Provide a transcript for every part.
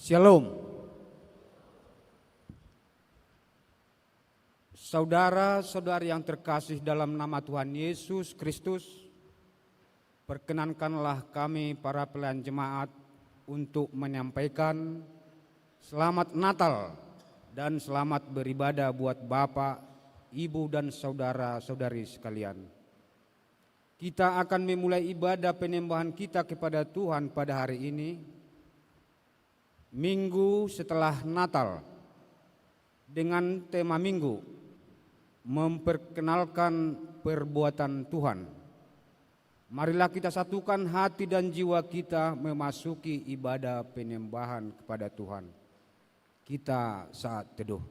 Shalom. Saudara-saudari yang terkasih dalam nama Tuhan Yesus Kristus, perkenankanlah kami para pelayan jemaat untuk menyampaikan selamat Natal dan selamat beribadah buat Bapak, Ibu dan saudara-saudari sekalian. Kita akan memulai ibadah penyembahan kita kepada Tuhan pada hari ini, Minggu setelah Natal, dengan tema Minggu memperkenalkan perbuatan Tuhan. Marilah kita satukan hati dan jiwa kita memasuki ibadah penyembahan kepada Tuhan. Kita saat teduh.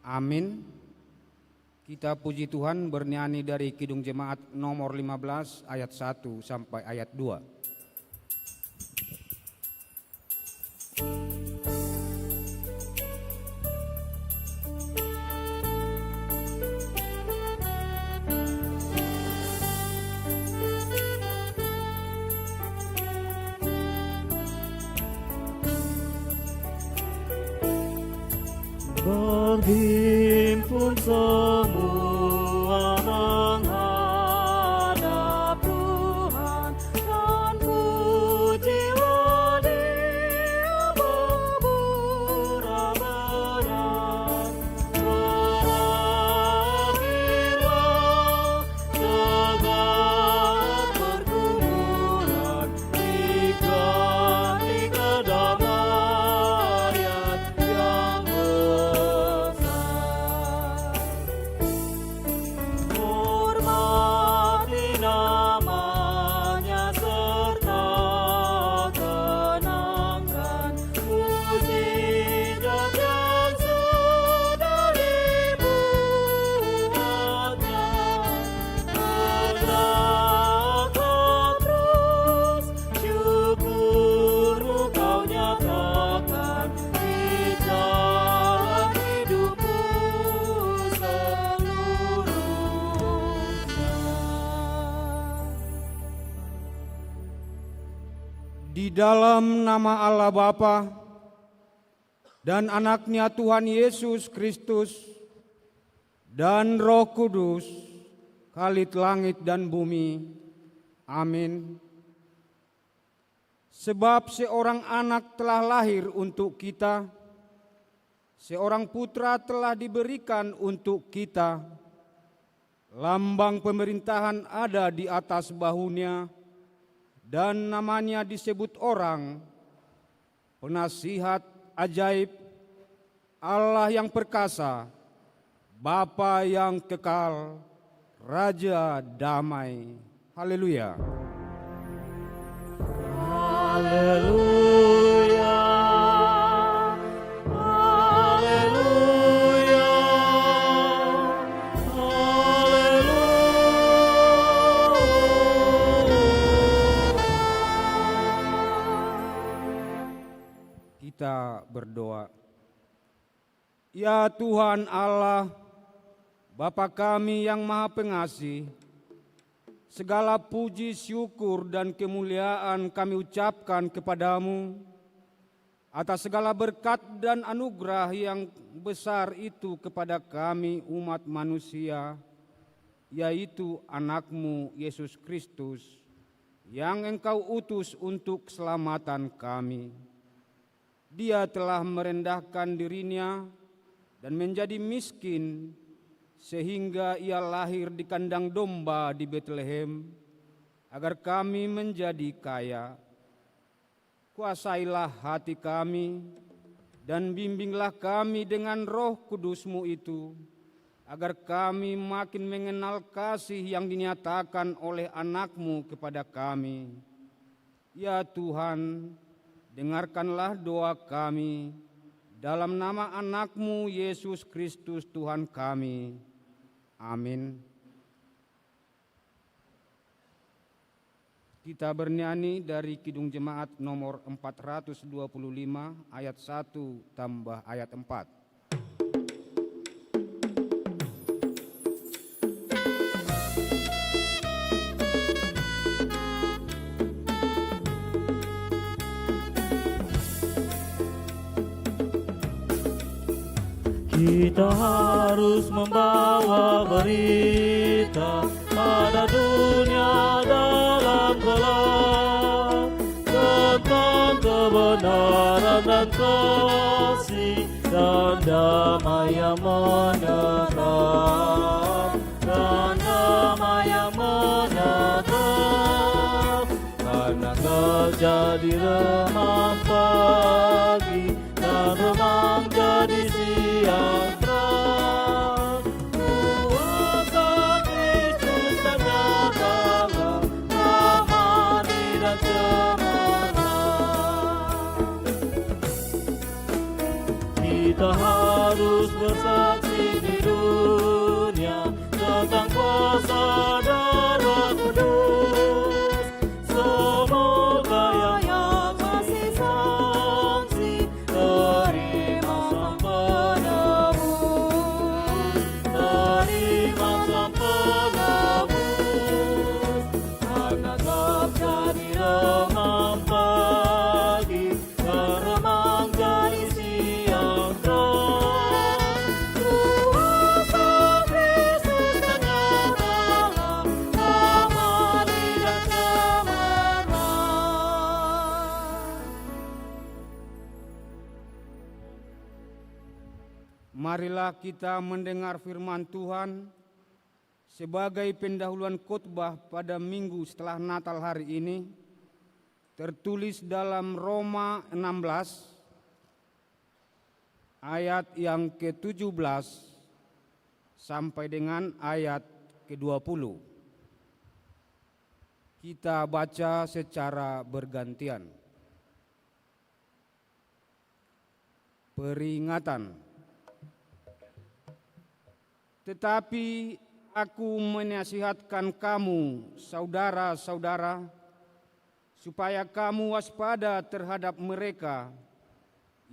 Amin. Kita puji Tuhan bernyanyi dari Kidung Jemaat nomor 15 ayat 1 sampai ayat 2. Berhimpun semua menghadap Tuhan, dan pujilah Dia beramar-arar. Berakhirlah segala pergumulan, diganti kedamaian yang hormati namanya serta kenangkan mujizat yang sudah dibuatnya. Hendaklah terus syukurmu kau nyatakan di jalan hidupmu seluruhnya. Di dalam nama Allah Bapa dan anaknya Tuhan Yesus Kristus dan Roh Kudus, Khalid langit dan bumi. Amin. Sebab seorang anak telah lahir untuk kita, seorang putra telah diberikan untuk kita. Lambang pemerintahan ada di atas bahunya, dan namanya disebut orang Penasihat Ajaib, Allah yang perkasa, Bapa yang kekal, Raja damai. Haleluya. Haleluya, haleluya, haleluya. Kita berdoa. Ya Tuhan Allah, Bapa kami yang Maha Pengasih, segala puji, syukur, dan kemuliaan kami ucapkan kepadamu atas segala berkat dan anugerah yang besar itu kepada kami umat manusia, yaitu anakmu Yesus Kristus, yang Engkau utus untuk keselamatan kami. Dia telah merendahkan dirinya dan menjadi miskin, sehingga ia lahir di kandang domba di Betlehem, agar kami menjadi kaya. Kuasailah hati kami, dan bimbinglah kami dengan Roh Kudus-Mu itu, agar kami makin mengenal kasih yang dinyatakan oleh anak-Mu kepada kami. Ya Tuhan, dengarkanlah doa kami, dalam nama anak-Mu Yesus Kristus Tuhan kami. Amin. Kita bernyanyi dari Kidung Jemaat nomor 425 ayat 1 tambah ayat 4. Kita harus membawa berita pada dunia dalam gelap tentang kebenaran dan kasih dan damai yang menetap, dan damai yang menetap. Karena terjadi remang pagi dan remang jadi siang terang, kuasa Kristus dan nyatakan damai dan kemenangan. Kita harus bersaksi di dunia tentang kuasa Darah Kudus. Semoga yang masih saksi terima sang penebus, terima sang penebus. Karena terjadi remang pagi dan remang jadi siang terang, kuasa Kristus dan nyatakan damai dan kemenangan. Marilah kita mendengar firman Tuhan sebagai pendahuluan khotbah pada minggu setelah Natal hari ini, tertulis dalam Roma 16 ayat yang ke-17 sampai dengan ayat ke-20. Kita baca secara bergantian. Peringatan. Tetapi aku menasihatkan kamu, saudara-saudara, supaya kamu waspada terhadap mereka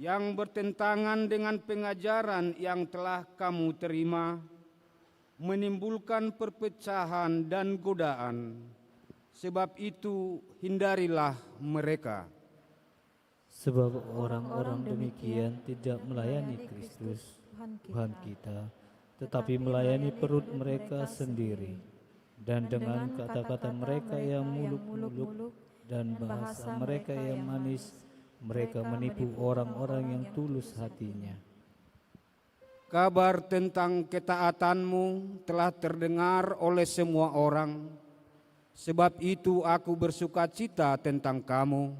yang bertentangan dengan pengajaran yang telah kamu terima, menimbulkan perpecahan dan godaan. Sebab itu hindarilah mereka. Sebab orang-orang demikian tidak melayani Kristus, Tuhan kita, tetapi melayani perut mereka sendiri. Dan dengan kata-kata mereka yang muluk-muluk dan bahasa mereka yang manis, mereka menipu orang-orang yang tulus hatinya. Kabar tentang ketaatanmu telah terdengar oleh semua orang. Sebab itu aku bersukacita tentang kamu.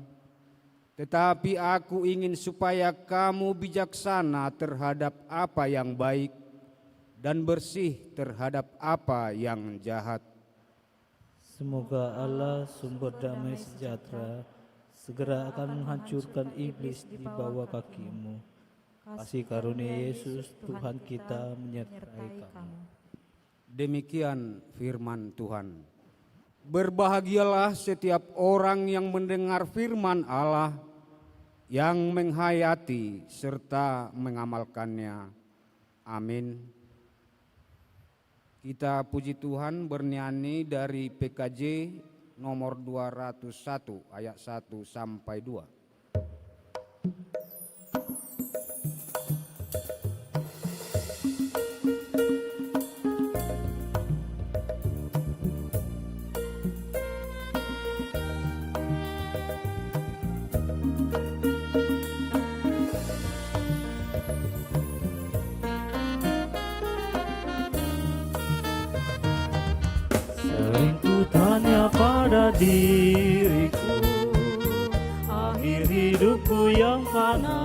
Tetapi aku ingin supaya kamu bijaksana terhadap apa yang baik dan bersih terhadap apa yang jahat. Semoga Allah sumber damai sejahtera segera akan menghancurkan iblis di bawah kakimu. Kasih karunia Yesus Tuhan kita menyertai kamu. Demikian firman Tuhan. Berbahagialah setiap orang yang mendengar firman Allah, yang menghayati serta mengamalkannya. Amin. Kita puji Tuhan bernyanyi dari PKJ nomor 201 ayat 1 sampai 2. Sering ku tanya pada diriku, akhir hidupku yang fana,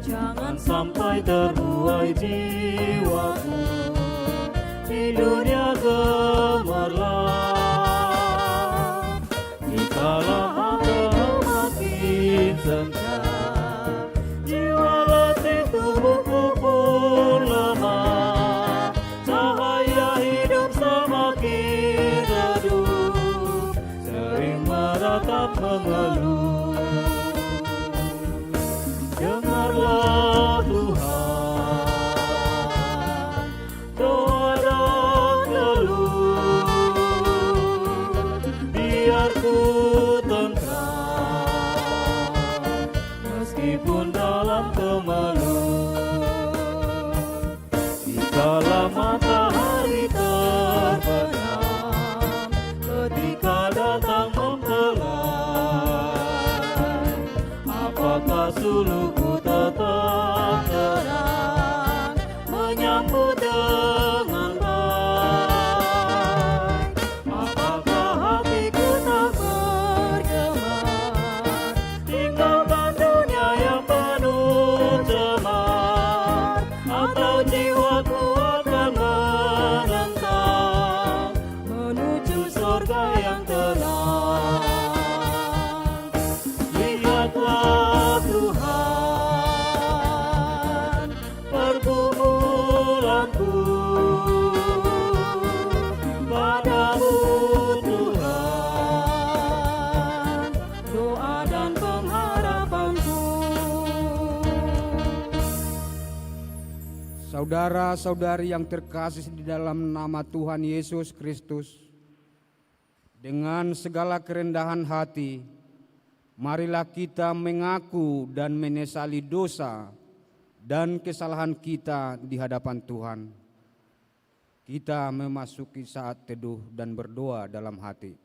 jangan sampai terbuai jiwaku di dunia gemerlap. Dikala mata makin sengkak, jiwa letih, tubuhku pun lemah, cahaya hidup semakin redup, sering meratap mengeluh. Dengarlah Tuhan, doa dan keluh, biar ku tentram, meskipun dalam kemelut. Dikala matahari terbenam, ketika datang mempelai, apakah sulukku tetap terang, menyambut dengan baik? Apakah hatiku tak bergemar, tinggalkan dunia yang penuh cemar? Atau jiwaku akan menentang menuju surga yang tenang? Lihatlah Tuhan, pergumulanku, padamu Tuhan, doa dan pengharapanku. Saudara-saudari yang terkasih di dalam nama Tuhan Yesus Kristus, dengan segala kerendahan hati, marilah kita mengaku dan menyesali dosa dan kesalahan kita di hadapan Tuhan. Kita memasuki saat teduh dan berdoa dalam hati.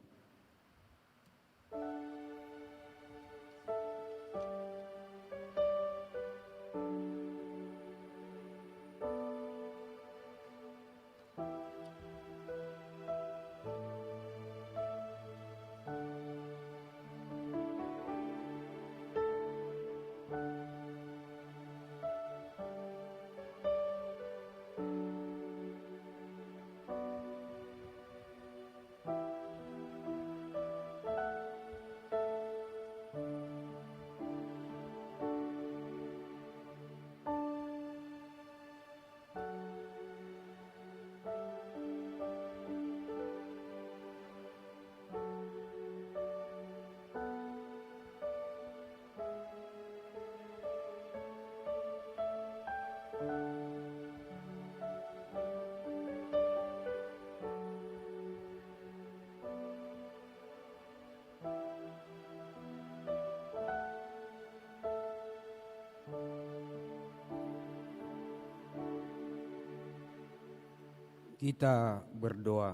Kita berdoa.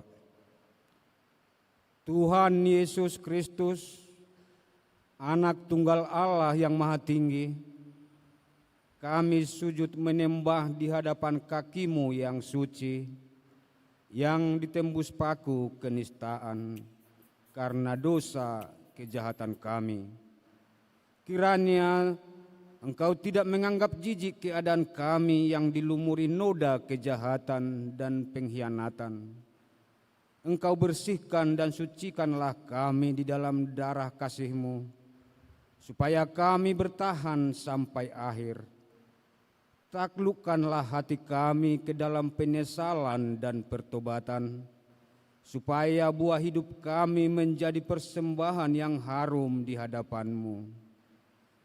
Tuhan Yesus Kristus, Anak Tunggal Allah yang Maha Tinggi, kami sujud menyembah di hadapan kaki-Mu yang suci, yang ditembus paku kenistaan karena dosa kejahatan kami. Kiranya Engkau tidak menganggap jijik keadaan kami yang dilumuri noda kejahatan dan pengkhianatan. Engkau bersihkan dan sucikanlah kami di dalam darah kasih-Mu, supaya kami bertahan sampai akhir. Taklukkanlah hati kami ke dalam penyesalan dan pertobatan, supaya buah hidup kami menjadi persembahan yang harum di hadapan-Mu.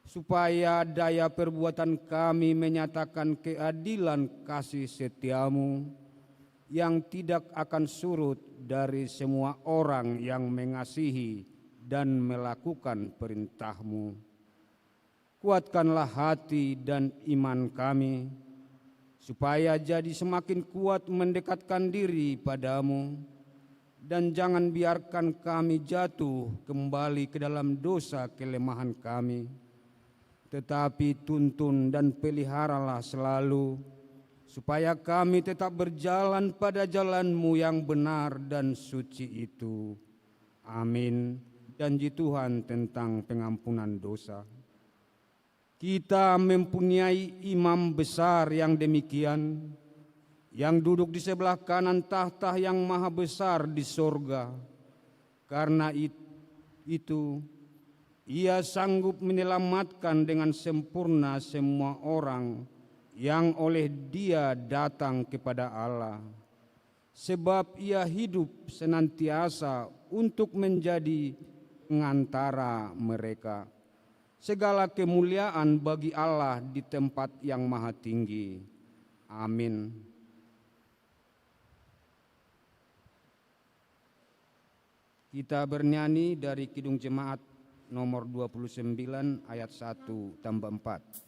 supaya daya perbuatan kami menyatakan keadilan kasih setiamu yang tidak akan surut dari semua orang yang mengasihi dan melakukan perintahmu. Kuatkanlah hati dan iman kami, supaya jadi semakin kuat mendekatkan diri padamu, dan jangan biarkan kami jatuh kembali ke dalam dosa kelemahan kami, tetapi tuntun dan peliharalah selalu, supaya kami tetap berjalan pada jalan-Mu yang benar dan suci itu. Amin. Janji Tuhan tentang pengampunan dosa. Kita mempunyai imam besar yang demikian, yang duduk di sebelah kanan tahta yang maha besar di sorga. Karena itu, Ia sanggup menyelamatkan dengan sempurna semua orang yang oleh Dia datang kepada Allah. Sebab Ia hidup senantiasa untuk menjadi pengantara mereka. Segala kemuliaan bagi Allah di tempat yang maha tinggi. Amin. Kita bernyanyi dari Kidung Jemaat nomor 29 ayat 1 tambah 4.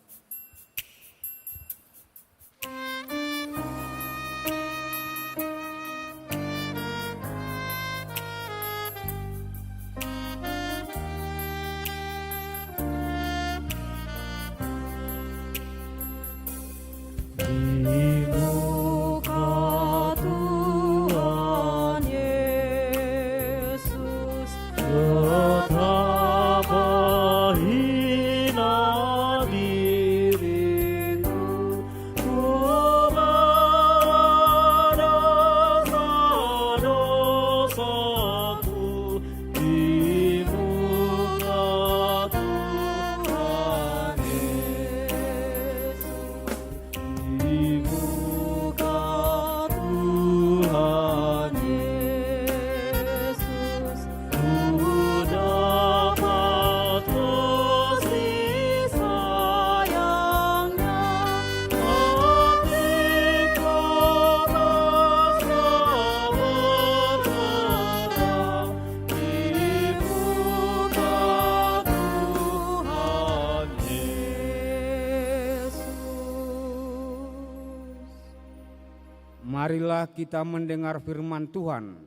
Marilah kita mendengar firman Tuhan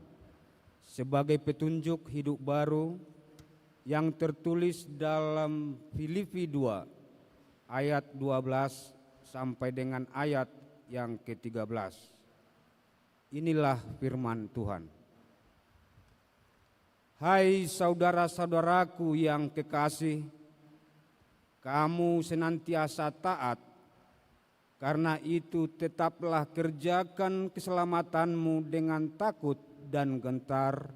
sebagai petunjuk hidup baru yang tertulis dalam Filipi 2 ayat 12 sampai dengan ayat yang ke-13. Inilah firman Tuhan. Hai saudara-saudaraku yang kekasih, kamu senantiasa taat. Karena itu tetaplah kerjakan keselamatanmu dengan takut dan gentar,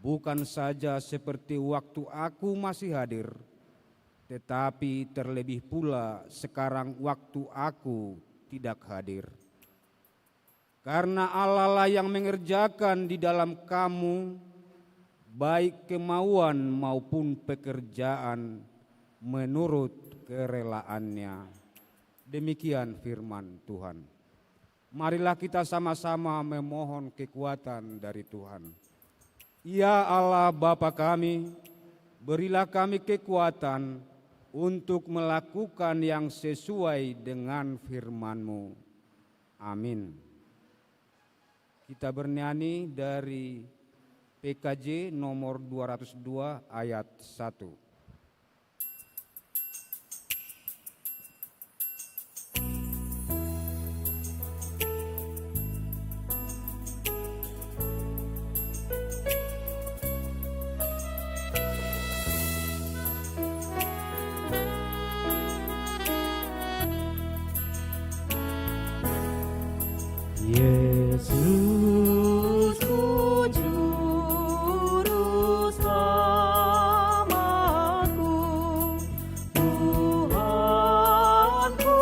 bukan saja seperti waktu aku masih hadir, tetapi terlebih pula sekarang waktu aku tidak hadir. Karena Allah lah yang mengerjakan di dalam kamu, baik kemauan maupun pekerjaan menurut kerelaannya. Demikian firman Tuhan. Marilah kita sama-sama memohon kekuatan dari Tuhan. Ya Allah Bapa kami, berilah kami kekuatan untuk melakukan yang sesuai dengan firman-Mu. Amin. Kita bernyanyi dari PKJ nomor 202 ayat 1. Yesus ku juru selamatku, Tuhanku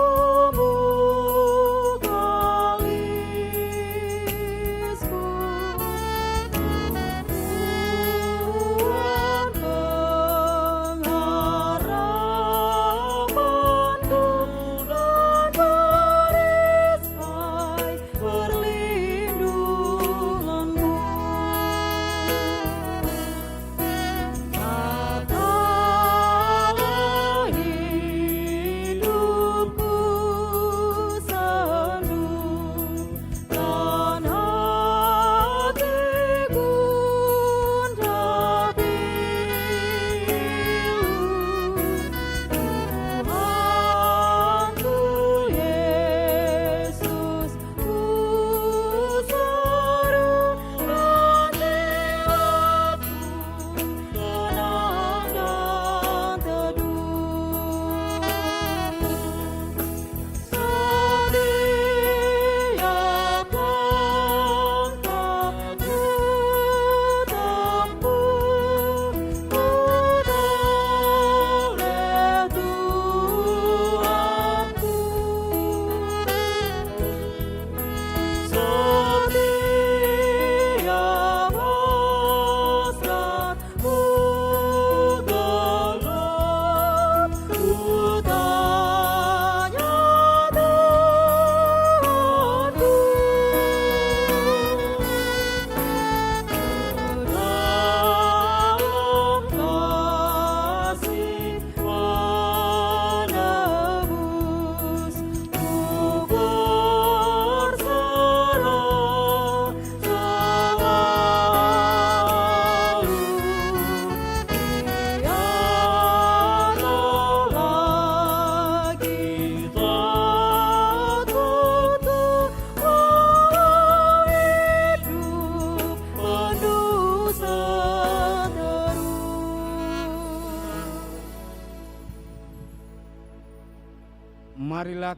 mugalisku, Tuhan pengharapanku,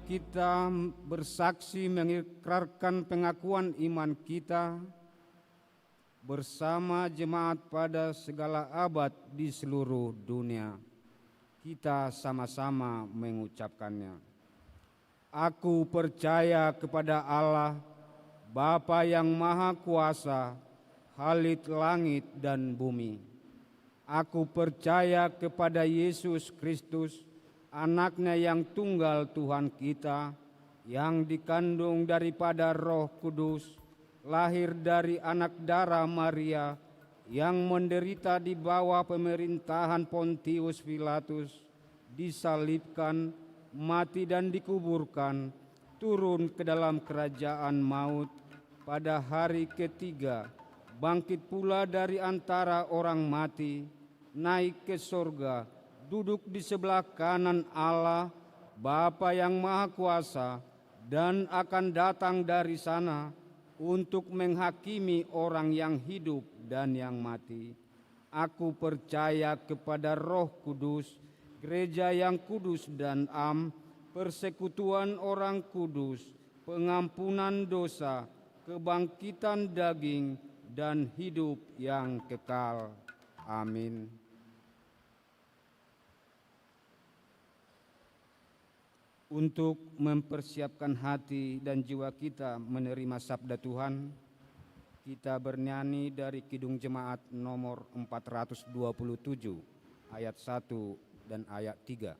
kita bersaksi mengikrarkan pengakuan iman kita bersama jemaat pada segala abad di seluruh dunia. Kita sama-sama mengucapkannya. Aku percaya kepada Allah, Bapa yang Maha Kuasa, Khalid langit dan bumi. Aku percaya kepada Yesus Kristus, Anaknya yang tunggal Tuhan kita, yang dikandung daripada Roh Kudus, lahir dari anak darah Maria, yang menderita di bawah pemerintahan Pontius Pilatus, disalibkan, mati dan dikuburkan, turun ke dalam kerajaan maut, pada hari ketiga bangkit pula dari antara orang mati, naik ke sorga, duduk di sebelah kanan Allah, Bapa yang Maha Kuasa, dan akan datang dari sana untuk menghakimi orang yang hidup dan yang mati. Aku percaya kepada Roh Kudus, gereja yang kudus dan am, persekutuan orang kudus, pengampunan dosa, kebangkitan daging, dan hidup yang kekal. Amin. Untuk mempersiapkan hati dan jiwa kita menerima sabda Tuhan, kita bernyanyi dari Kidung Jemaat nomor 427, ayat 1 dan ayat 3.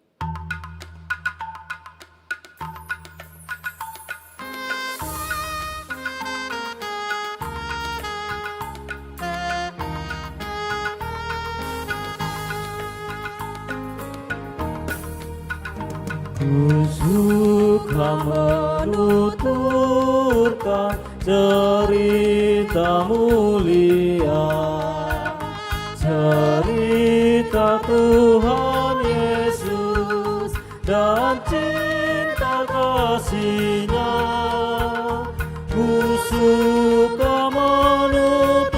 Ku suka menuturkan cerita mulia, cerita Tuhan Yesus dan cinta kasih-Nya. Ku suka menuturkan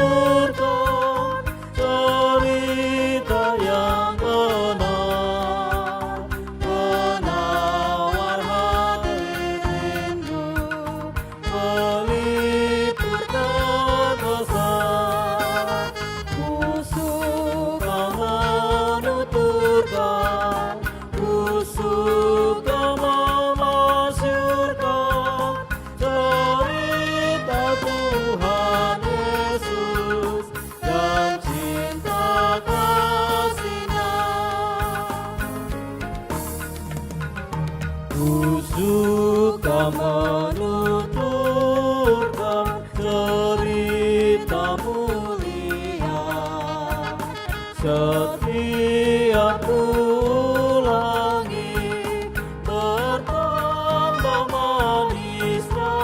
cerita yang benar, penawar hati rindu, pelipur kedosa. Ku suka menuturkan, ku suka memasyurkan cerita Tuhan Yesus dan cinta kasih-Nya. Ku suka menuturkan cerita mulia, setiap ku ulangi bertambah manisnya.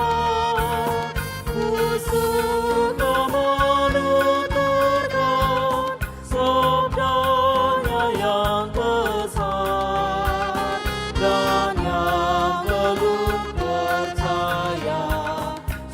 Ku suka menuturkan sabdanya yang besar dan yang belum percaya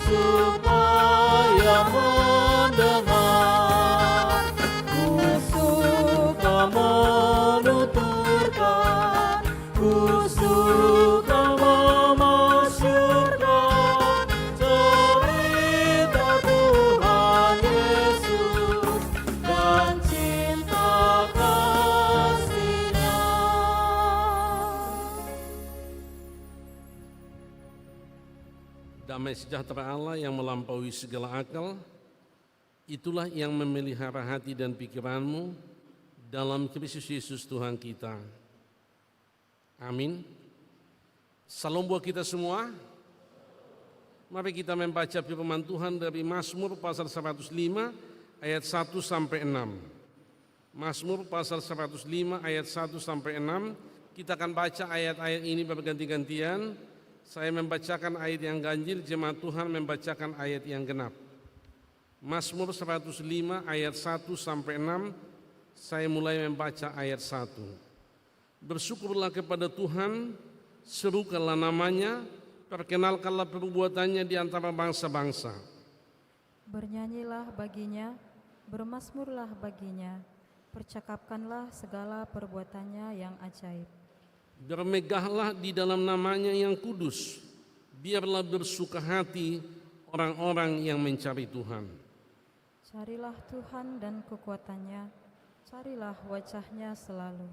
supaya mendengar. Ku suka menuturkan, ku suka memasyurkan cerita Tuhan Yesus dan cinta kasih-Nya. Damai sejahtera Allah yang melampaui segala akal, itulah yang memelihara hati dan pikiranmu dalam Kristus Yesus Tuhan kita. Amin. Salam buat kita semua. Mari kita membaca firman Tuhan dari Mazmur pasal 105 ayat 1 sampai 6. Mazmur pasal 105 ayat 1 sampai 6. Kita akan baca ayat-ayat ini berganti-gantian. Saya membacakan ayat yang ganjil, jemaat Tuhan membacakan ayat yang genap. Mazmur 105 ayat 1 sampai 6. Saya mulai membaca ayat 1. Bersyukurlah kepada Tuhan, serukanlah namanya, perkenalkanlah perbuatannya di antara bangsa-bangsa. Bernyanyilah baginya, bermasmurlah baginya, percakapkanlah segala perbuatannya yang ajaib. Bermegahlah di dalam namanya yang kudus. Biarlah bersuka hati orang-orang yang mencari Tuhan. Carilah Tuhan dan kekuatannya, carilah wajahnya selalu.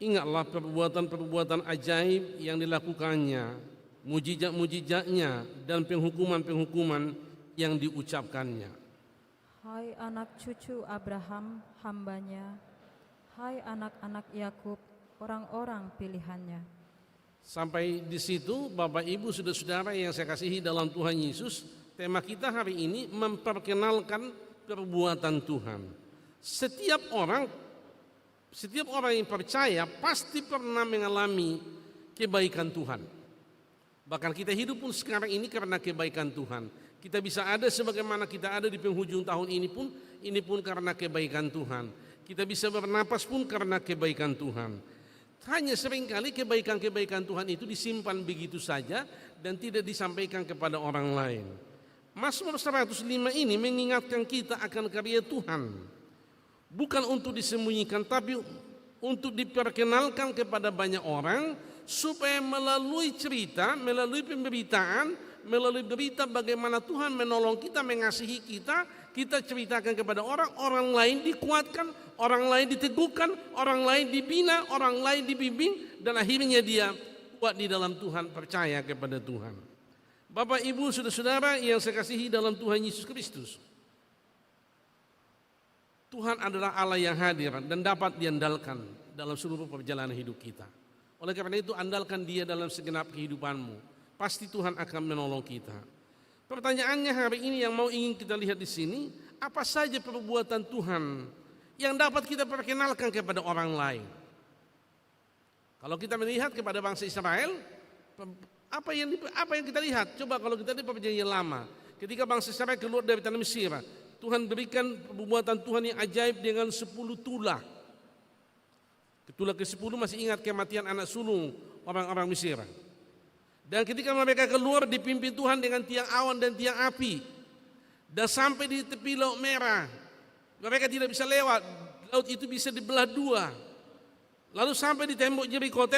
Ingatlah perbuatan-perbuatan ajaib yang dilakukannya, mujizat-mujizatnya dan penghukuman-penghukuman yang diucapkannya. Hai anak cucu Abraham, hambanya, hai anak-anak Yakub, orang-orang pilihannya. Sampai di situ Bapak Ibu saudara-saudara yang saya kasihi dalam Tuhan Yesus, tema kita hari ini memperkenalkan perbuatan Tuhan. Setiap orang yang percaya pasti pernah mengalami kebaikan Tuhan. Bahkan kita hidup pun sekarang ini karena kebaikan Tuhan. Kita bisa ada sebagaimana kita ada di penghujung tahun ini pun karena kebaikan Tuhan. Kita bisa bernapas pun karena kebaikan Tuhan. Hanya seringkali kebaikan-kebaikan Tuhan itu disimpan begitu saja dan tidak disampaikan kepada orang lain. Mazmur 105 ini mengingatkan kita akan karya Tuhan. Bukan untuk disembunyikan, tapi untuk diperkenalkan kepada banyak orang, supaya melalui cerita, melalui pemberitaan, melalui berita bagaimana Tuhan menolong kita, mengasihi kita, kita ceritakan kepada orang lain dikuatkan, orang lain diteguhkan, orang lain dibina, orang lain dibimbing, dan akhirnya dia kuat di dalam Tuhan, percaya kepada Tuhan. Bapak, Ibu, saudara-saudara yang saya kasihi dalam Tuhan Yesus Kristus, Tuhan adalah Allah yang hadir dan dapat diandalkan dalam seluruh perjalanan hidup kita. Oleh karena itu, andalkan Dia dalam segenap kehidupanmu. Pasti Tuhan akan menolong kita. Pertanyaannya hari ini yang ingin kita lihat di sini, apa saja perbuatan Tuhan yang dapat kita perkenalkan kepada orang lain? Kalau kita melihat kepada bangsa Israel, apa yang kita lihat? Coba kalau kita lihat perjanjian lama, ketika bangsa Israel keluar dari tanah Mesir, Tuhan berikan perbuatan Tuhan yang ajaib dengan 10 tulah. Tulah ke-10 masih ingat kematian anak sulung orang-orang Mesir. Dan ketika mereka keluar dipimpin Tuhan dengan tiang awan dan tiang api. Dan sampai di tepi Laut Merah, mereka tidak bisa lewat. Laut itu bisa dibelah dua. Lalu sampai di tembok Jeriko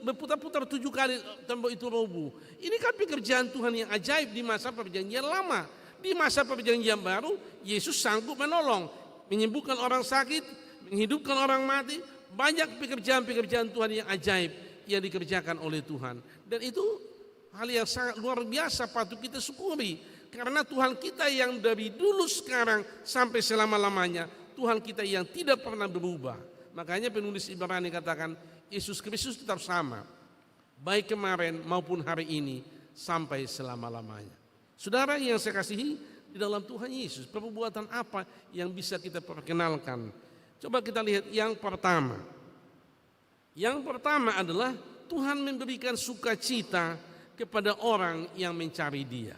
berputar-putar 7 kali tembok itu roboh. Ini kan pekerjaan Tuhan yang ajaib di masa perjanjian lama. Di masa perjanjian baru, Yesus sanggup menolong, menyembuhkan orang sakit, menghidupkan orang mati. Banyak pekerjaan-pekerjaan Tuhan yang ajaib yang dikerjakan oleh Tuhan. Dan itu hal yang sangat luar biasa patut kita syukuri. Karena Tuhan kita yang dari dulu sekarang sampai selama-lamanya, Tuhan kita yang tidak pernah berubah. Makanya penulis Ibrani katakan Yesus Kristus tetap sama, baik kemarin maupun hari ini sampai selama-lamanya. Saudara yang saya kasihi di dalam Tuhan Yesus, perbuatan apa yang bisa kita perkenalkan? Coba kita lihat yang pertama. Yang pertama adalah Tuhan memberikan sukacita kepada orang yang mencari Dia.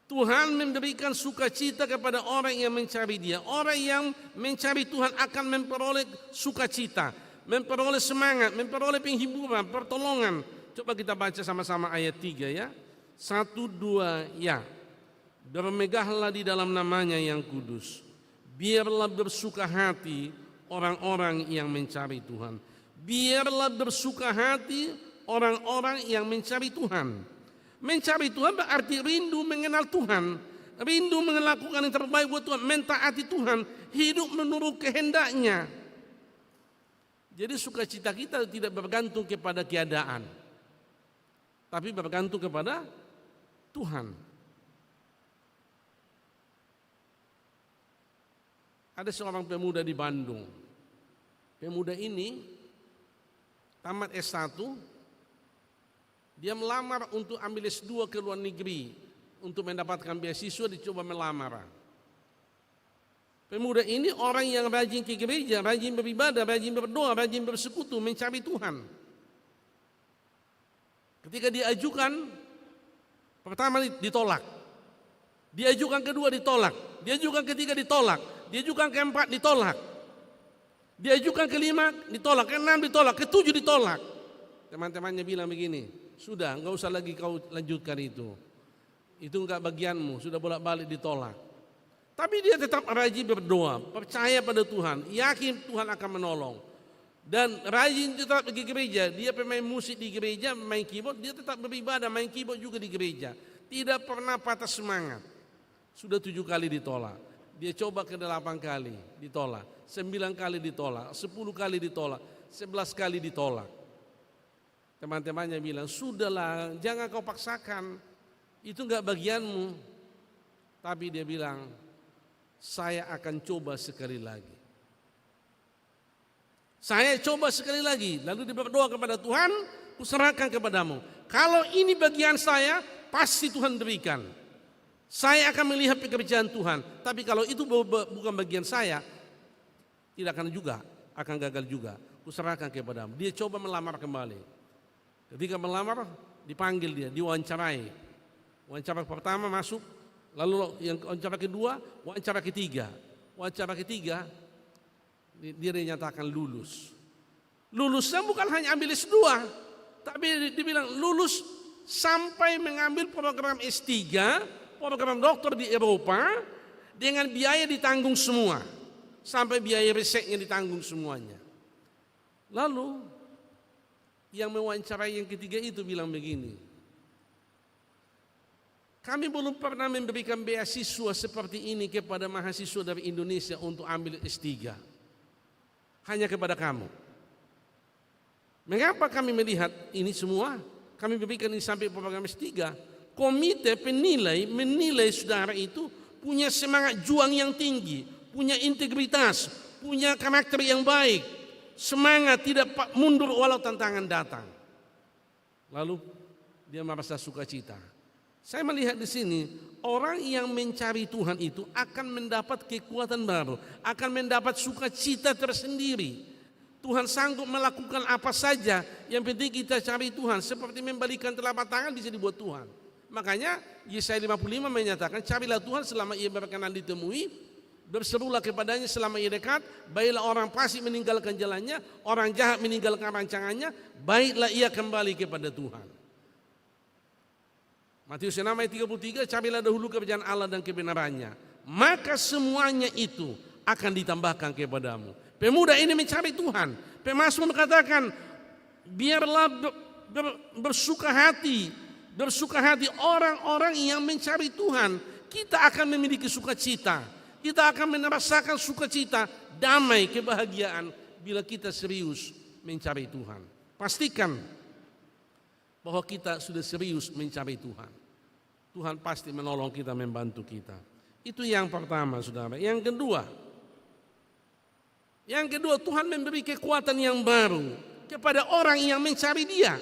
Tuhan memberikan sukacita kepada orang yang mencari Dia. Orang yang mencari Tuhan akan memperoleh sukacita, memperoleh semangat, memperoleh penghiburan, pertolongan. Coba kita baca sama-sama ayat 3 ya. 1, 2 ya. Bermegahlah di dalam namanya yang kudus. Biarlah bersuka hati orang-orang yang mencari Tuhan. Biarlah bersuka hati orang-orang yang mencari Tuhan. Mencari Tuhan berarti rindu mengenal Tuhan, rindu melakukan yang terbaik buat Tuhan, mentaati Tuhan, hidup menurut kehendaknya. Jadi sukacita kita tidak bergantung kepada keadaan, tapi bergantung kepada Tuhan. Ada seorang pemuda di Bandung. Pemuda ini tamat S1, dia melamar untuk ambil S2 ke luar negeri. Untuk mendapatkan beasiswa dicoba melamar. Pemuda ini orang yang rajin ke gereja, rajin beribadah, rajin berdoa, rajin bersekutu, mencari Tuhan. Ketika diajukan, pertama ditolak. Diajukan kedua ditolak. Diajukan ketiga ditolak. Diajukan keempat ditolak. Diajukan kelima ditolak, keenam ditolak, ketujuh ditolak. Teman-temannya bilang begini, sudah enggak usah lagi kau lanjutkan itu enggak bagianmu, sudah bolak-balik ditolak. Tapi dia tetap rajin berdoa, percaya pada Tuhan, yakin Tuhan akan menolong. dan rajin tetap pergi gereja. Dia pemain musik di gereja, main keyboard, dia tetap beribadah, main keyboard juga di gereja. Tidak pernah patah semangat. Sudah 7 kali ditolak. Dia coba ke 8 kali ditolak, 9 kali ditolak, 10 kali ditolak, 11 kali ditolak. Teman-temannya bilang, sudahlah, jangan kau paksakan, itu enggak bagianmu. Tapi dia bilang, saya akan coba sekali lagi. Saya coba sekali lagi. Lalu dia berdoa kepada Tuhan, kuserahkan kepadamu. Kalau ini bagian saya, pasti Tuhan berikan. Saya akan melihat pekerjaan Tuhan. Tapi kalau itu bukan bagian saya, tidak akan juga, akan gagal juga. Kuserahkan kepadamu. Dia coba melamar kembali. Ketika melamar, dipanggil dia, diwawancarai. Wawancara pertama masuk, lalu yang wawancara kedua, wawancara ketiga. Wawancara ketiga, dia dinyatakan lulus. Lulusnya bukan hanya ambil S2, tapi dibilang lulus sampai mengambil program S3, program doktor di Eropa, dengan biaya ditanggung semua. Sampai biaya risetnya ditanggung semuanya. Lalu yang mewawancarai yang ketiga itu bilang begini, kami belum pernah memberikan beasiswa seperti ini kepada mahasiswa dari Indonesia untuk ambil S3. Hanya kepada kamu. Mengapa kami melihat ini semua? Kami berikan ini sampai program S3. Komite penilai menilai saudara itu punya semangat juang yang tinggi, punya integritas, punya karakter yang baik. Semangat, tidak mundur walau tantangan datang. Lalu dia merasa sukacita. Saya melihat di sini orang yang mencari Tuhan itu akan mendapat kekuatan baru, akan mendapat sukacita tersendiri. Tuhan sanggup melakukan apa saja, yang penting kita cari Tuhan. Seperti membalikan telapak tangan bisa dibuat Tuhan. Makanya Yesaya 55 menyatakan, carilah Tuhan selama ia berkenan ditemui. Berserulah kepadanya selama ia dekat. Baiklah orang fasik meninggalkan jalannya, orang jahat meninggalkan rancangannya, baiklah ia kembali kepada Tuhan. Matius 6 ayat 33, carilah dahulu kerajaan Allah dan kebenarannya, maka semuanya itu akan ditambahkan kepadamu. Pemuda ini mencari Tuhan. Pemasmur mengatakan, biarlah bersuka hati orang-orang yang mencari Tuhan. Kita akan memiliki sukacita. Kita akan merasakan sukacita, damai, kebahagiaan bila kita serius mencari Tuhan. Pastikan bahwa kita sudah serius mencari Tuhan. Tuhan pasti menolong kita, membantu kita. Itu yang pertama, saudara. Yang kedua, Tuhan memberi kekuatan yang baru kepada orang yang mencari Dia.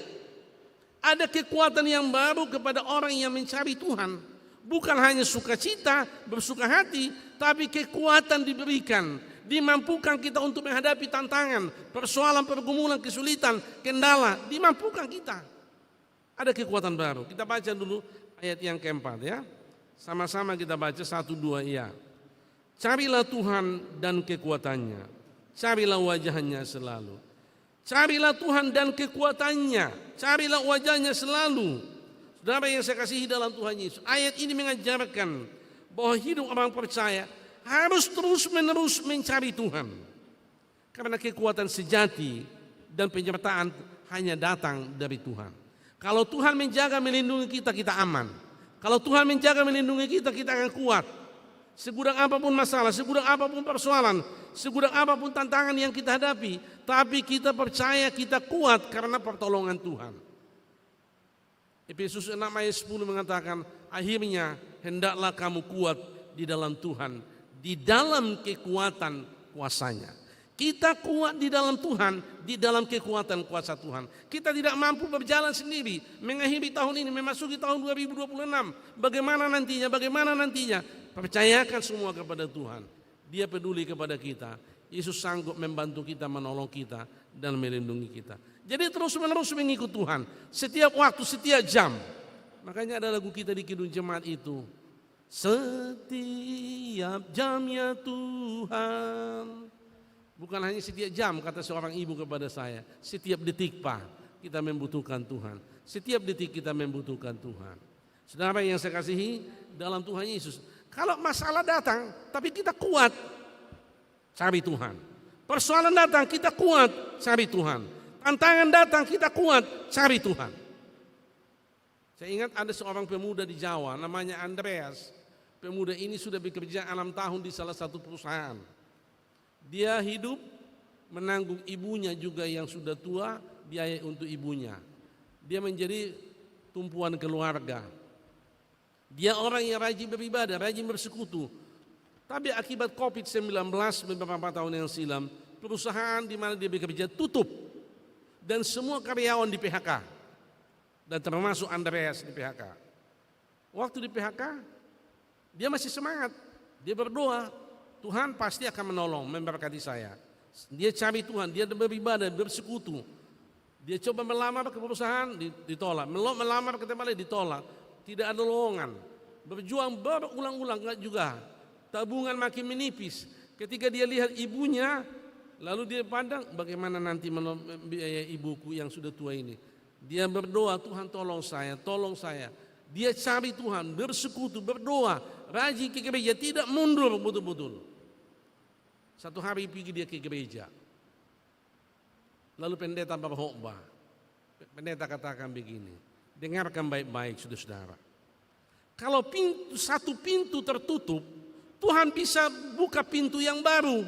Ada kekuatan yang baru kepada orang yang mencari Tuhan. Bukan hanya sukacita, bersuka hati, tapi kekuatan diberikan. Dimampukan kita untuk menghadapi tantangan, persoalan, pergumulan, kesulitan, kendala. Dimampukan kita. Ada kekuatan baru. Kita baca dulu ayat yang keempat ya. Sama-sama kita baca 1, 2 ya. Carilah Tuhan dan kekuatannya. Carilah wajahnya selalu. Carilah Tuhan dan kekuatannya. Carilah wajahnya selalu. Saudara yang saya kasihi dalam Tuhan Yesus, ayat ini mengajarkan bahwa hidup orang percaya harus terus-menerus mencari Tuhan. Karena kekuatan sejati dan penyertaan hanya datang dari Tuhan. Kalau Tuhan menjaga melindungi kita, kita aman. Kalau Tuhan menjaga melindungi kita, kita akan kuat. Segudang apapun masalah, segudang apapun persoalan, segudang apapun tantangan yang kita hadapi, tapi kita percaya kita kuat karena pertolongan Tuhan. Efesus 6 ayat 10 mengatakan, akhirnya hendaklah kamu kuat di dalam Tuhan, di dalam kekuatan kuasanya. Kita kuat di dalam Tuhan, di dalam kekuatan kuasa Tuhan. Kita tidak mampu berjalan sendiri, mengakhiri tahun ini, memasuki tahun 2026. Bagaimana nantinya? Percayakan semua kepada Tuhan. Dia peduli kepada kita. Yesus sanggup membantu kita, menolong kita, dan melindungi kita. Jadi terus-menerus mengikut Tuhan. Setiap waktu, setiap jam. Makanya ada lagu kita di Kidung Jemaat itu. Setiap jamnya Tuhan. Bukan hanya setiap jam, kata seorang ibu kepada saya. Setiap detik Pak, kita membutuhkan Tuhan. Setiap detik kita membutuhkan Tuhan. Saudara yang saya kasihi dalam Tuhan Yesus. Kalau masalah datang, tapi kita kuat. Cari Tuhan. Persoalan datang kita kuat cari Tuhan. Tantangan datang kita kuat cari Tuhan. Saya ingat ada seorang pemuda di Jawa namanya Andreas. Pemuda ini sudah bekerja 6 tahun di salah satu perusahaan. Dia hidup menanggung ibunya juga yang sudah tua, biaya untuk ibunya. Dia menjadi tumpuan keluarga. Dia orang yang rajin beribadah, rajin bersekutu. Tapi akibat COVID-19 beberapa tahun yang silam, perusahaan di mana dia bekerja tutup. Dan semua karyawan di PHK. Dan termasuk Andreas di PHK. Waktu di PHK, dia masih semangat. Dia berdoa, Tuhan pasti akan menolong, memberkati saya. Dia cari Tuhan, dia beribadah, bersekutu. Dia coba melamar ke perusahaan, ditolak. Melamar ke tempat lain, ditolak. Tidak ada lowongan. Berjuang berulang-ulang, enggak juga. Tabungan makin menipis. Ketika dia lihat ibunya, lalu dia pandang bagaimana nanti membiayai ibuku yang sudah tua ini. Dia berdoa, Tuhan tolong saya, tolong saya. Dia cari Tuhan, bersekutu, berdoa, rajin ke gereja, tidak mundur betul-betul. Satu hari pergi dia ke gereja. Lalu pendeta berkhotbah. Pendeta katakan begini, dengarkan baik-baik saudara-saudara. Kalau satu pintu tertutup, Tuhan bisa buka pintu yang baru.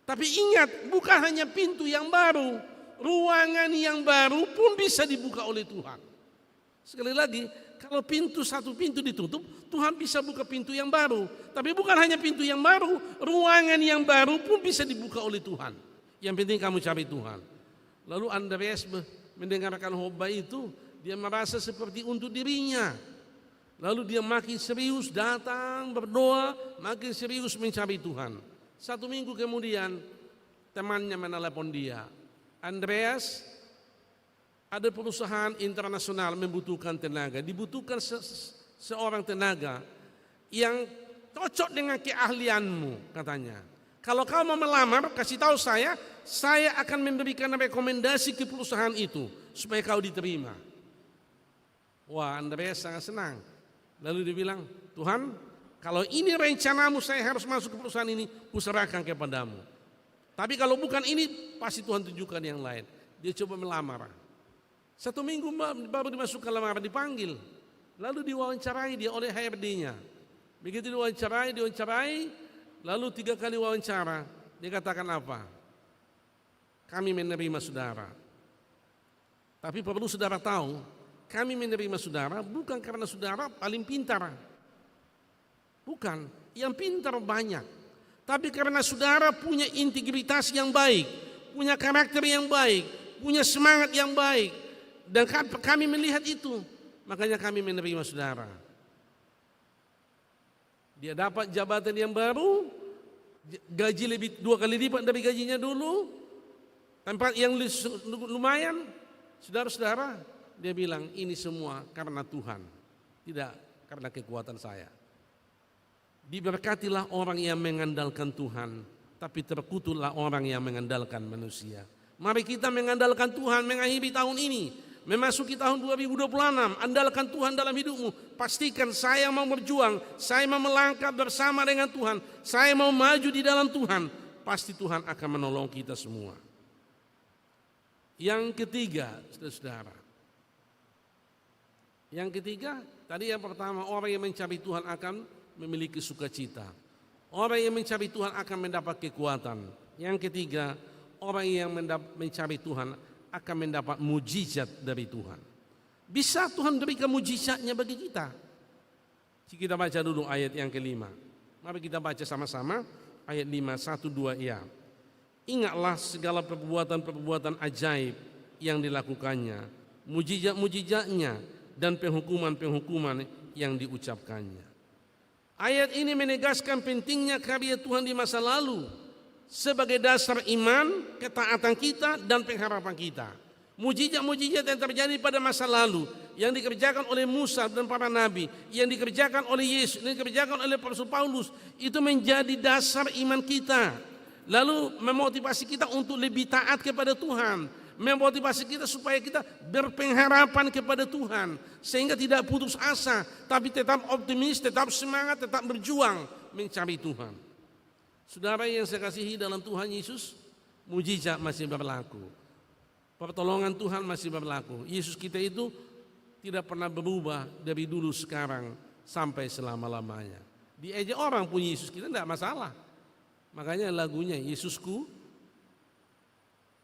Tapi ingat, bukan hanya pintu yang baru, ruangan yang baru pun bisa dibuka oleh Tuhan. Sekali lagi, kalau satu pintu ditutup, Tuhan bisa buka pintu yang baru. Tapi bukan hanya pintu yang baru, ruangan yang baru pun bisa dibuka oleh Tuhan. Yang penting kamu cari Tuhan. Lalu Andreas mendengarkan khotbah itu, dia merasa seperti untuk dirinya. Lalu dia makin serius datang berdoa, makin serius mencari Tuhan. 1 minggu kemudian temannya menelepon dia. Andreas, ada perusahaan internasional membutuhkan tenaga. Dibutuhkan seorang tenaga yang cocok dengan keahlianmu katanya. Kalau kau mau melamar, kasih tahu saya akan memberikan rekomendasi ke perusahaan itu supaya kau diterima. Wah, Andreas sangat senang. Lalu dia bilang, Tuhan, kalau ini rencanamu saya harus masuk ke perusahaan ini, kuserahkan kepadamu. Tapi kalau bukan ini, pasti Tuhan tunjukkan yang lain. Dia coba melamar. 1 minggu baru dimasukkan lamaran, dipanggil. Lalu diwawancarai dia oleh HRD-nya. Begitu diwawancarai, lalu 3 kali wawancara. Dia katakan apa? Kami menerima saudara. Tapi perlu saudara tahu, kami menerima saudara bukan karena saudara paling pintar. Bukan, yang pintar banyak. Tapi karena saudara punya integritas yang baik, punya karakter yang baik, punya semangat yang baik. Dan kami melihat itu, makanya kami menerima saudara. Dia dapat jabatan yang baru, gaji lebih 2 kali lipat dari gajinya dulu, tempat yang lumayan. Saudara-saudara, dia bilang ini semua karena Tuhan, tidak karena kekuatan saya. Diberkatilah orang yang mengandalkan Tuhan, tapi terkutuklah orang yang mengandalkan manusia. Mari kita mengandalkan Tuhan mengakhiri tahun ini, memasuki tahun 2026. Andalkan Tuhan dalam hidupmu. Pastikan saya mau berjuang, saya mau melangkah bersama dengan Tuhan, saya mau maju di dalam Tuhan. Pasti Tuhan akan menolong kita semua. Yang ketiga, saudara-saudara. Yang ketiga, tadi yang pertama, orang yang mencari Tuhan akan memiliki sukacita. Orang yang mencari Tuhan akan mendapat kekuatan. Yang ketiga, orang yang mencari Tuhan akan mendapat mujizat dari Tuhan. Bisa Tuhan berikan mujizatnya bagi kita. Kita baca dulu ayat yang kelima. Mari kita baca sama-sama ayat 5, 1, 2 ya. Ingatlah segala perbuatan-perbuatan ajaib yang dilakukannya, mujizat-mujizatnya dan penghukuman-penghukuman yang diucapkannya. Ayat ini menegaskan pentingnya karya Tuhan di masa lalu sebagai dasar iman, ketaatan kita dan pengharapan kita. Mujizat-mujizat yang terjadi pada masa lalu, yang dikerjakan oleh Musa dan para nabi, yang dikerjakan oleh Yesus, yang dikerjakan oleh Rasul Paulus, itu menjadi dasar iman kita. Lalu memotivasi kita untuk lebih taat kepada Tuhan, memotivasi kita supaya kita berpengharapan kepada Tuhan, sehingga tidak putus asa, tapi tetap optimis, tetap semangat, tetap berjuang mencari Tuhan. Saudara yang saya kasihi dalam Tuhan Yesus, mujizat masih berlaku. Pertolongan Tuhan masih berlaku. Yesus kita itu tidak pernah berubah dari dulu sekarang sampai selama-lamanya. Diejek orang punya Yesus kita tidak masalah. Makanya lagunya Yesusku,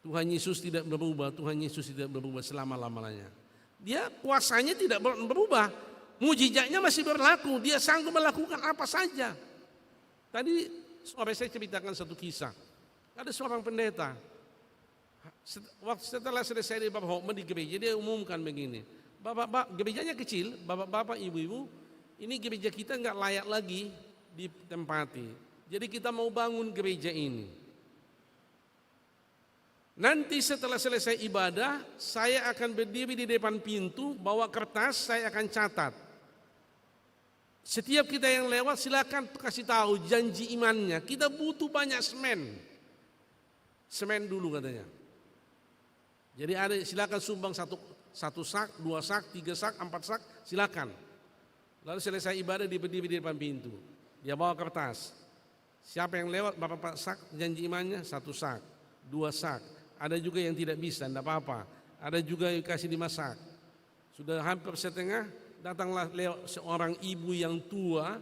Tuhan Yesus tidak berubah, Tuhan Yesus tidak berubah selama-lamanya. Dia kuasanya tidak berubah, mujizatnya masih berlaku, dia sanggup melakukan apa saja. Tadi sore saya ceritakan satu kisah. Ada seorang pendeta, setelah selesai di Bapak di gereja, dia umumkan begini, Bapak, gerejanya kecil, bapak-bapak, ibu-ibu, ini gereja kita nggak layak lagi ditempati. Jadi kita mau bangun gereja ini. Nanti setelah selesai ibadah, saya akan berdiri di depan pintu, bawa kertas, saya akan catat. Setiap kita yang lewat silakan kasih tahu janji imannya. Kita butuh banyak semen. Semen dulu katanya. Jadi ada silakan sumbang satu sak, 2 sak, 3 sak, 4 sak, silakan. Lalu selesai ibadah dia berdiri di depan pintu. Dia bawa kertas. Siapa yang lewat Bapak sak janji imannya 1 sak, 2 sak. Ada juga yang tidak bisa, tidak apa-apa. Ada juga yang kasih 5 sak. Sudah hampir setengah, datanglah lewat seorang ibu yang tua.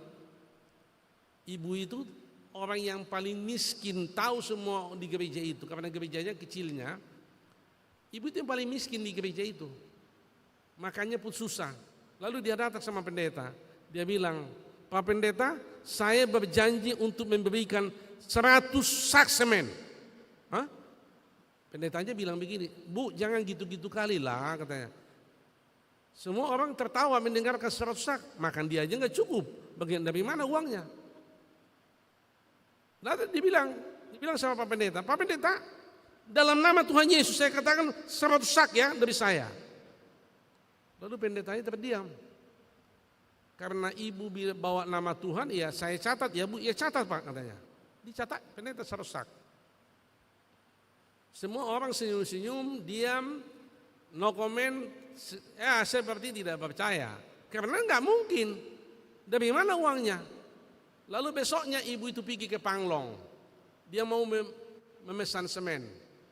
Ibu itu orang yang paling miskin, tahu semua di gereja itu. Karena gerejanya kecilnya, ibu itu yang paling miskin di gereja itu. Makanya pun susah. Lalu dia datang sama pendeta. Dia bilang, Pak Pendeta, saya berjanji untuk memberikan 100 sak semen. Hah? Pendetanya bilang begini, Bu jangan gitu-gitu kali lah katanya. Semua orang tertawa mendengarkan 100 sak, makan dia aja nggak cukup. Bagian dari mana uangnya? Lalu dibilang sama Pak Pendeta, dalam nama Tuhan Yesus saya katakan 100 sak ya dari saya. Lalu pendetanya terdiam. Karena ibu bawa nama Tuhan, ya saya catat ya Bu, ya catat Pak katanya. Dicatat, pendeta 100 sak. Semua orang senyum-senyum, diam, no comment, ya seperti tidak percaya. Karena enggak mungkin, dari mana uangnya? Lalu besoknya ibu itu pergi ke Panglong. Dia mau memesan semen.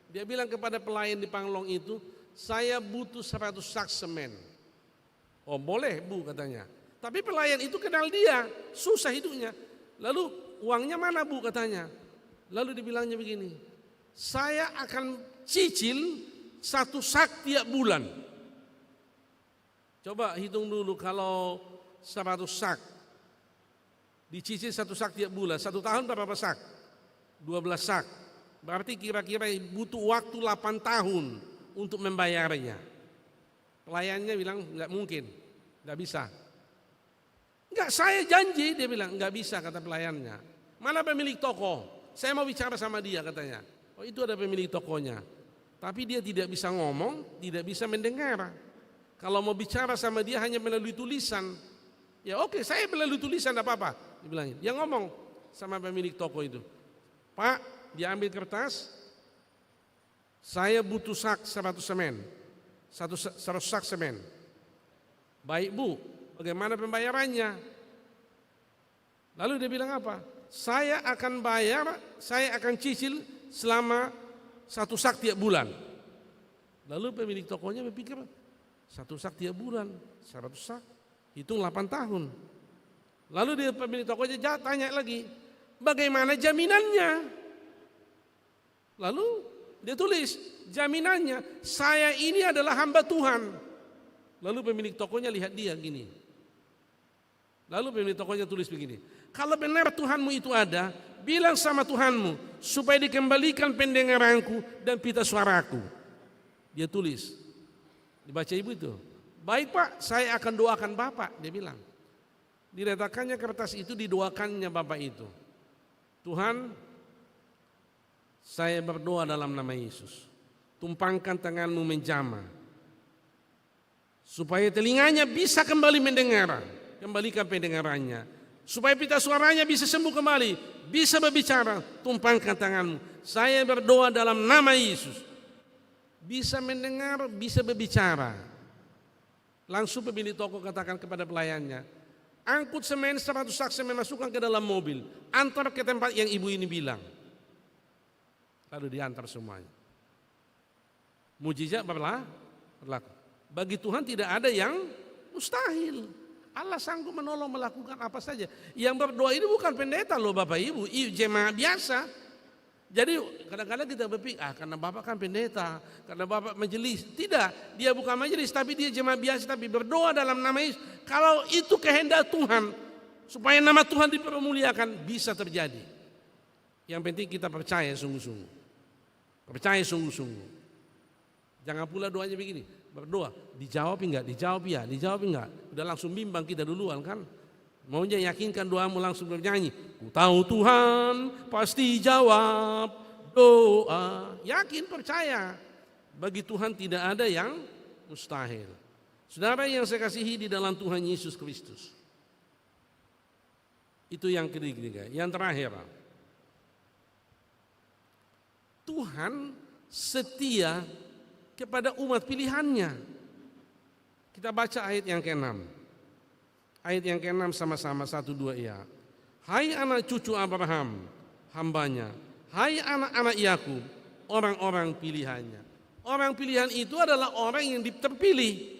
Dia bilang kepada pelayan di Panglong itu, saya butuh 100 sak semen. Oh boleh Bu katanya. Tapi pelayan itu kenal dia, susah hidupnya. Lalu uangnya mana Bu katanya. Lalu dibilangnya begini, saya akan cicil 1 sak tiap bulan. Coba hitung dulu kalau 100 sak, dicicil 1 sak tiap bulan, 1 tahun berapa sak? 12 sak. Berarti kira-kira butuh waktu 8 tahun untuk membayarnya. Pelayannya bilang nggak mungkin, nggak bisa. Enggak, saya janji, dia bilang, enggak bisa kata pelayannya. Mana pemilik toko? Saya mau bicara sama dia katanya. Oh itu ada pemilik tokonya. Tapi dia tidak bisa ngomong, tidak bisa mendengar. Kalau mau bicara sama dia hanya melalui tulisan. Ya oke, saya melalui tulisan tidak apa-apa. Dia bilang, dia ngomong sama pemilik toko itu. Pak, dia ambil kertas. Saya butuh sak 100 semen. 100 sak semen. Baik Bu. Bagaimana pembayarannya? Lalu dia bilang apa? Saya akan bayar, saya akan cicil selama 1 sak tiap bulan. Lalu pemilik tokonya berpikir 1 sak tiap bulan, 100 sak, hitung 8 tahun. Lalu dia pemilik tokonya tanya lagi, bagaimana jaminannya? Lalu dia tulis, jaminannya saya ini adalah hamba Tuhan. Lalu pemilik tokonya lihat dia gini. Lalu pemilik tokonya tulis begini, kalau benar Tuhanmu itu ada, bilang sama Tuhanmu supaya dikembalikan pendengaranku dan pita suaraku. Dia tulis, dibaca ibu itu. Baik Pak, saya akan doakan Bapak, dia bilang. Diletakkannya kertas itu, didoakannya Bapak itu. Tuhan, saya berdoa dalam nama Yesus. Tumpangkan tanganmu menjamah. Supaya telinganya bisa kembali mendengar. Kembalikan pendengarannya. Supaya pita suaranya bisa sembuh kembali. Bisa berbicara. Tumpangkan tanganmu. Saya berdoa dalam nama Yesus. Bisa mendengar, bisa berbicara. Langsung pemilik toko katakan kepada pelayannya, angkut semen 100 sak semen, masukkan ke dalam mobil, antar ke tempat yang ibu ini bilang. Lalu diantar semuanya. Mujizat berlaku. Bagi Tuhan tidak ada yang mustahil. Allah sanggup menolong melakukan apa saja. Yang berdoa ini bukan pendeta loh Bapak Ibu, jemaat biasa. Jadi kadang-kadang kita berpikir, karena Bapak kan pendeta, karena Bapak majelis. Tidak, dia bukan majelis, tapi dia jemaat biasa, tapi berdoa dalam nama Yesus. Kalau itu kehendak Tuhan, supaya nama Tuhan dipermuliakan, bisa terjadi. Yang penting kita percaya sungguh-sungguh. Percaya sungguh-sungguh. Jangan pula doanya begini, berdoa, dijawab enggak, dijawab ya, dijawab enggak. Udah langsung bimbang kita duluan kan. Maunya yakinkan doamu langsung bernyanyi. Ku tahu Tuhan pasti jawab doa. Yakin, percaya. Bagi Tuhan tidak ada yang mustahil. Saudara yang saya kasihi di dalam Tuhan Yesus Kristus. Itu yang ketiga. Yang terakhir. Tuhan setia kepada umat pilihannya. Kita baca ayat yang ke-6. Ayat yang ke-6 sama-sama 1, 2 ya. Hai anak cucu Abraham, hambanya. Hai anak-anak Yakub, orang-orang pilihannya. Orang pilihan itu adalah orang yang terpilih.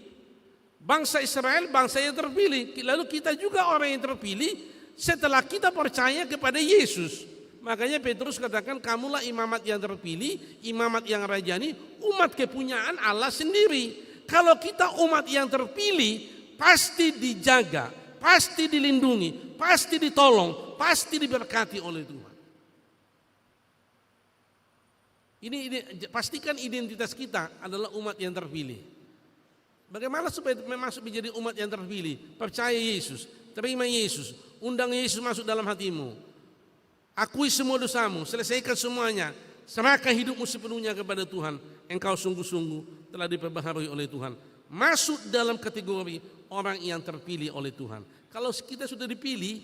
Bangsa Israel, bangsa yang terpilih. Lalu kita juga orang yang terpilih setelah kita percaya kepada Yesus. Makanya Petrus katakan, kamulah imamat yang terpilih, imamat yang rajani, umat kepunyaan Allah sendiri. Kalau kita umat yang terpilih, pasti dijaga, pasti dilindungi, pasti ditolong, pasti diberkati oleh Tuhan. Ini pastikan identitas kita adalah umat yang terpilih. Bagaimana supaya masuk menjadi umat yang terpilih? Percaya Yesus, terima Yesus, undang Yesus masuk dalam hatimu. Akui semua dosamu, selesaikan semuanya, serahkan hidupmu sepenuhnya kepada Tuhan. Engkau sungguh-sungguh telah diperbaharui oleh Tuhan. Masuk dalam kategori orang yang terpilih oleh Tuhan. Kalau kita sudah dipilih,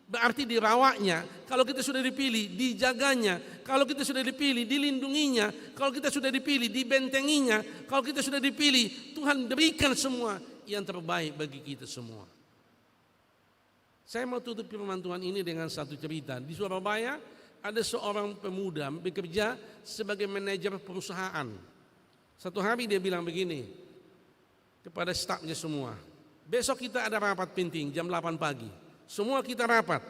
berarti dirawatnya. Kalau kita sudah dipilih, dijaganya. Kalau kita sudah dipilih, dilindunginya. Kalau kita sudah dipilih, dibentenginya. Kalau kita sudah dipilih, Tuhan berikan semua yang terbaik bagi kita semua. Saya mau tutup firman Tuhan ini dengan satu cerita. Di Surabaya ada seorang pemuda bekerja sebagai manajer perusahaan. Satu hari dia bilang begini kepada stafnya semua, besok kita ada rapat penting jam 8 pagi. Semua kita rapat.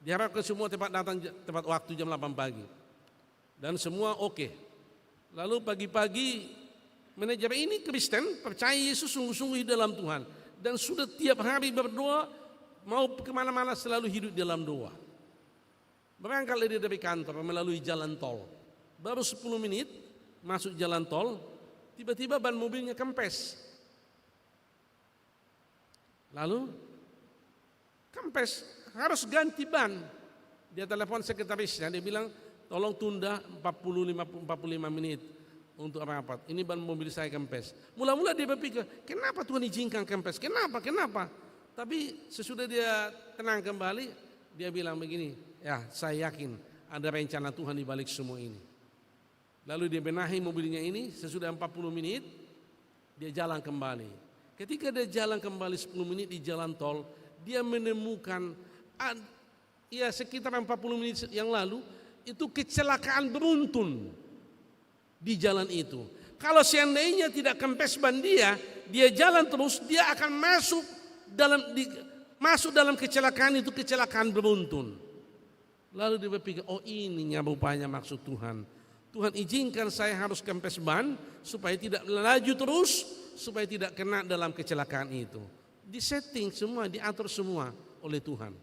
Diharapkan semua datang tepat waktu jam 8 pagi. Dan semua oke. Lalu pagi-pagi manajer ini Kristen, percaya Yesus sungguh-sungguh di dalam Tuhan. Dan sudah tiap hari berdoa, mau kemana-mana selalu hidup dalam doa. Berangkat dari kantor melalui jalan tol. Baru 10 menit masuk jalan tol, tiba-tiba ban mobilnya kempes. Lalu kempes, harus ganti ban. Dia telepon sekretarisnya, dia bilang tolong tunda 45 menit untuk rapat. Ini ban mobil saya kempes. Mula-mula dia berpikir, kenapa Tuhan izinkan kempes? Kenapa? Tapi sesudah dia tenang kembali, dia bilang begini, ya saya yakin ada rencana Tuhan di balik semua ini. Lalu dia benahi mobilnya ini, sesudah 40 menit dia jalan kembali. Ketika dia jalan kembali 10 menit di jalan tol, dia menemukan sekitar 40 menit yang lalu itu kecelakaan beruntun di jalan itu. Kalau seandainya tidak kempes ban dia jalan terus, dia akan masuk dalam kecelakaan itu, kecelakaan beruntun. Lalu dia berpikir, oh ininya rupanya maksud Tuhan. Tuhan izinkan saya harus kempes ban supaya tidak melaju terus, supaya tidak kena dalam kecelakaan itu. Disetting semua, diatur semua oleh Tuhan.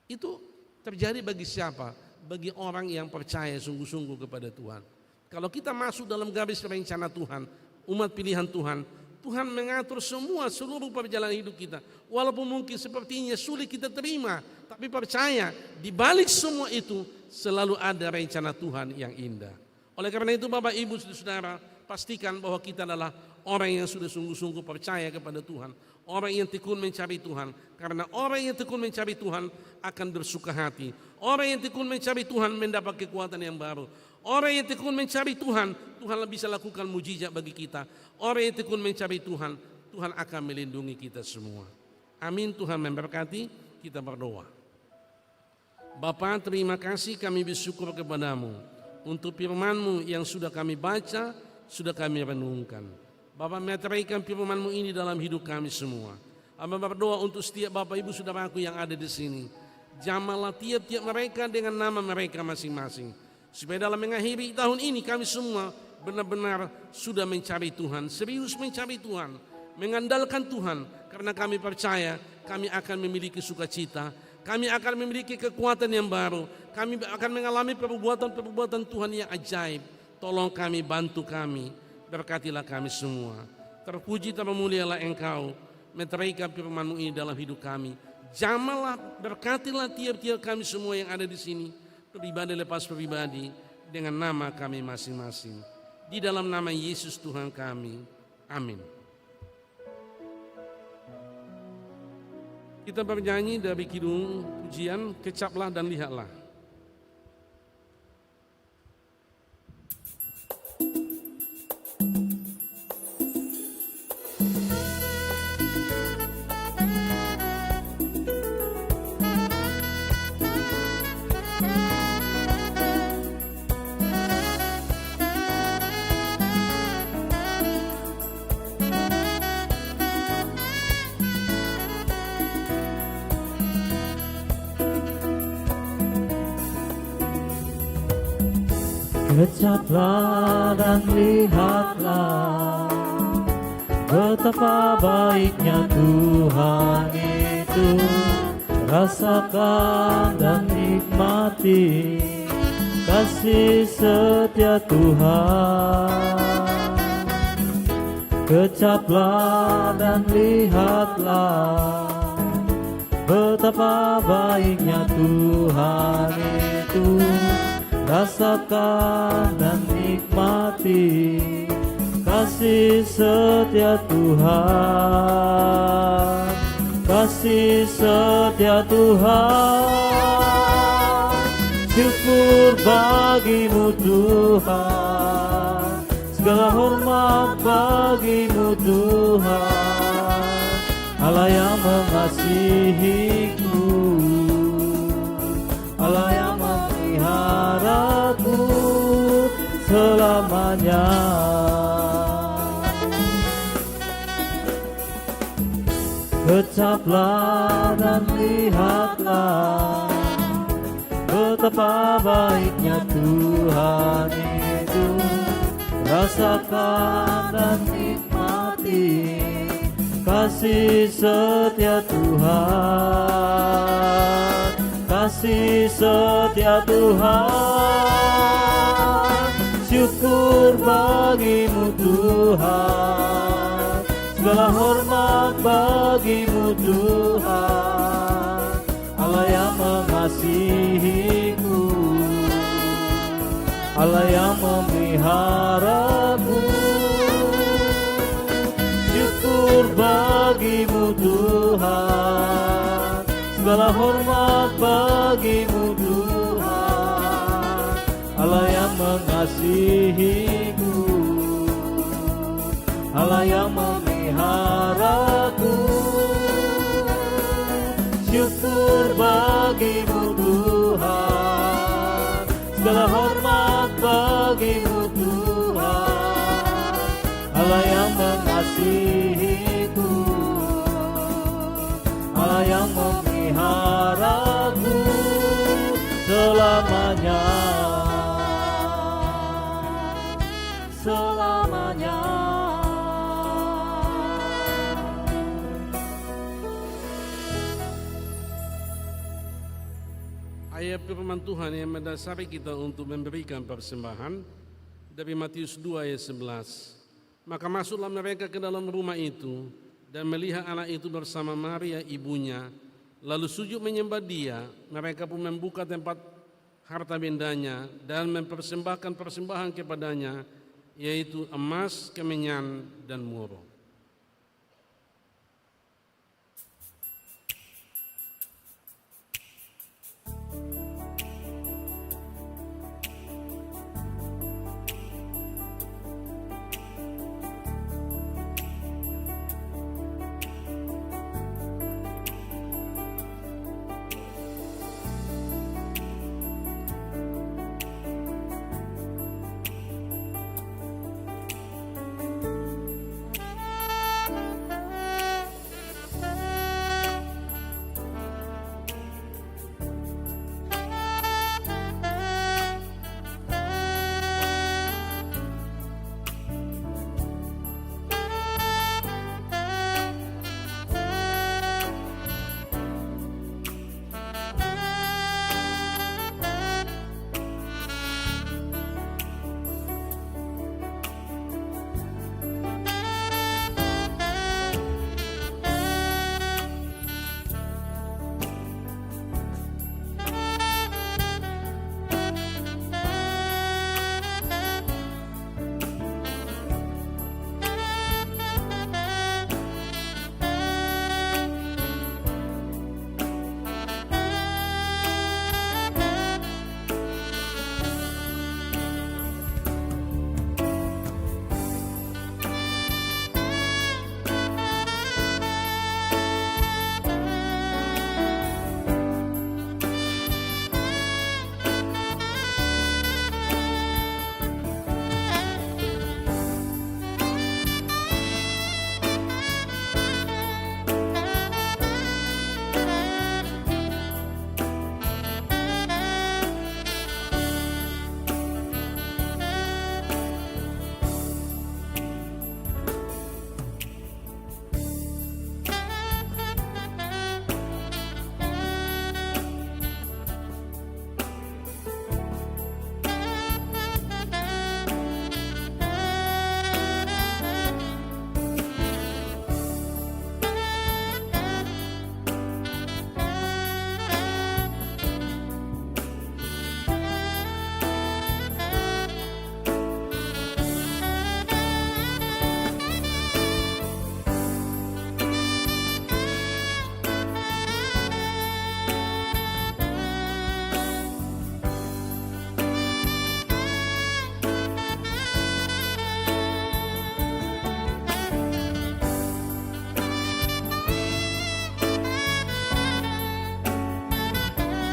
Itu terjadi bagi siapa? Bagi orang yang percaya sungguh-sungguh kepada Tuhan. Kalau kita masuk dalam garis rencana Tuhan, umat pilihan Tuhan, Tuhan mengatur semua seluruh perjalanan hidup kita. Walaupun mungkin sepertinya sulit kita terima, tapi percaya di balik semua itu selalu ada rencana Tuhan yang indah. Oleh karena itu Bapak Ibu Saudara, pastikan bahwa kita adalah orang yang sudah sungguh-sungguh percaya kepada Tuhan, orang yang tekun mencari Tuhan. Karena orang yang tekun mencari Tuhan akan bersuka hati. Orang yang tekun mencari Tuhan mendapat kekuatan yang baru. Orang yang tekun mencari Tuhan, Tuhan bisa lakukan mujizat bagi kita. Orang yang tekun mencari Tuhan, Tuhan akan melindungi kita semua. Amin. Tuhan memberkati. Kita berdoa. Bapa, terima kasih, kami bersyukur kepadamu untuk firman-Mu yang sudah kami baca, sudah kami renungkan. Bapa, meteraikan firman-Mu ini dalam hidup kami semua. Hamba berdoa untuk setiap Bapak Ibu Saudaraku yang ada di sini. Jamalah tiap-tiap mereka dengan nama mereka masing-masing. Supaya dalam mengakhiri tahun ini kami semua benar-benar sudah mencari Tuhan, serius mencari Tuhan, mengandalkan Tuhan. Karena kami percaya kami akan memiliki sukacita, kami akan memiliki kekuatan yang baru, kami akan mengalami perbuatan-perbuatan Tuhan yang ajaib. Tolong kami, bantu kami, berkatilah kami semua. Terpuji termulialah Engkau, meteraikan firman-Mu ini dalam hidup kami. Jamalah, berkatilah tiap-tiap kami semua yang ada di sini, pribadi lepas pribadi, dengan nama kami masing-masing. Di dalam nama Yesus Tuhan kami. Amin. Kita bernyanyi dari kidung pujian Kecaplah dan Lihatlah. Kecaplah dan lihatlah betapa baiknya Tuhan itu. Rasakan dan nikmati kasih setia Tuhan. Kecaplah dan lihatlah betapa baiknya Tuhan itu. Rasakan dan nikmati kasih setia Tuhan, kasih setia Tuhan. Syukur bagimu Tuhan, segala hormat bagimu Tuhan, Allah yang mengasihiku, Allah yang memeliharaku selamanya. Kecaplah dan lihatlah betapa baiknya Tuhan itu. Rasakan dan nikmati kasih setia Tuhan, kasih setia Tuhan. Syukur bagimu Tuhan, segala hormat bagimu Tuhan, Allah yang mengasihiku, Allah yang memeliharaku. Syukur bagimu Tuhan, segala hormat bagimu Tuhan, Allah yang mengasihiku, Allah yang memeliharaku. Syukur bagimu Tuhan, segala hormat bagimu Tuhan, Allah yang mengasihiku, Allah yang memeliharaku selamanya, selamanya. Ayat firman Tuhan yang mendasari kita untuk memberikan persembahan dari Matius 2 ayat 11. Maka masuklah mereka ke dalam rumah itu dan melihat anak itu bersama Maria ibunya, lalu sujud menyembah dia. Mereka pun membuka tempat harta bendanya dan mempersembahkan persembahan kepadanya, yaitu emas, kemenyan, dan murah.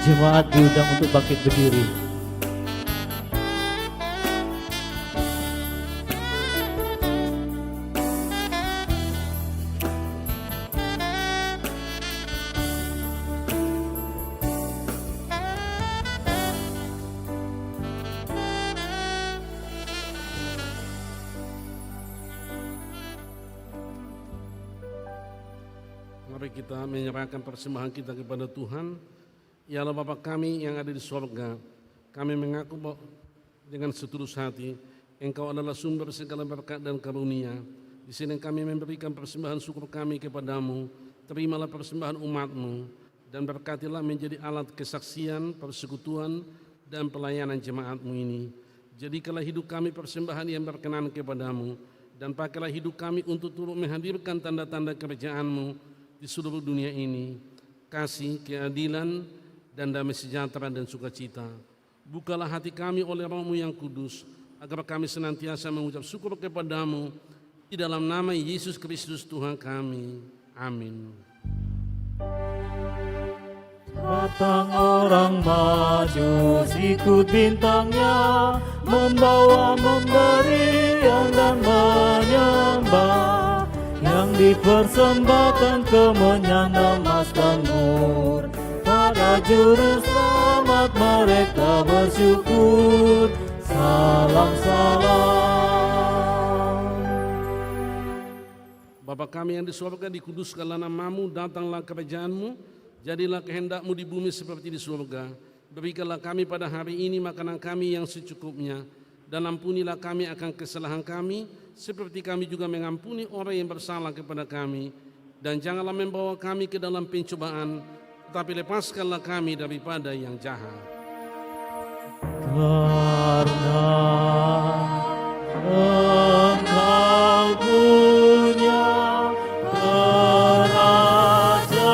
Jemaat diundang untuk bangkit berdiri. Mari kita menyerahkan persembahan kita kepada Tuhan. Ya Allah Bapa kami yang ada di surga, kami mengaku dengan setulus hati, Engkau adalah sumber segala berkat dan karunia. Di sini kami memberikan persembahan syukur kami kepadamu. Terimalah persembahan umat-Mu dan berkatilah menjadi alat kesaksian, persekutuan, dan pelayanan jemaat-Mu ini. Jadikanlah hidup kami persembahan yang berkenan kepadamu, dan pakailah hidup kami untuk turut menghadirkan tanda-tanda kerajaan-Mu di seluruh dunia ini, kasih, keadilan, dan damai sejahtera dan sukacita. Bukalah hati kami oleh Roh-Mu yang kudus, agar kami senantiasa mengucap syukur kepadamu, di dalam nama Yesus Kristus Tuhan kami. Amin. Datang orang majus ikut bintangnya, membawa memberian dan menyembah, yang dipersembahkan kemenyan emas dan mur. Pada juru selamat mereka bersyukur. Salam salam. Bapa kami yang di surga, dikuduskanlah nama-Mu, datanglah kerajaan-Mu, jadilah kehendak-Mu di bumi seperti di surga. Berikanlah kami pada hari ini makanan kami yang secukupnya, dan ampunilah kami akan kesalahan kami, seperti kami juga mengampuni orang yang bersalah kepada kami. Dan janganlah membawa kami ke dalam pencobaan, tetapi lepaskanlah kami daripada yang jahat. Karena Engkau punya kerajaan dan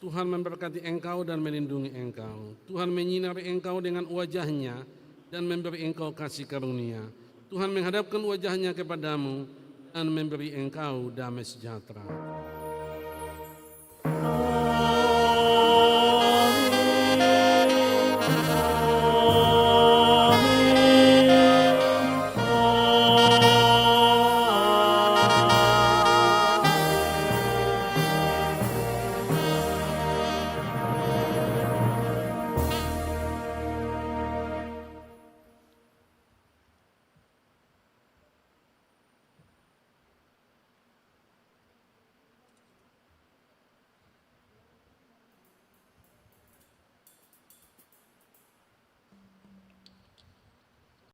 Tuhan memberkati engkau dan melindungi engkau. Tuhan menyinari engkau dengan wajah-Nya dan memberi engkau kasih karunia. Tuhan menghadapkan wajah-Nya kepadamu dan memberi engkau damai sejahtera.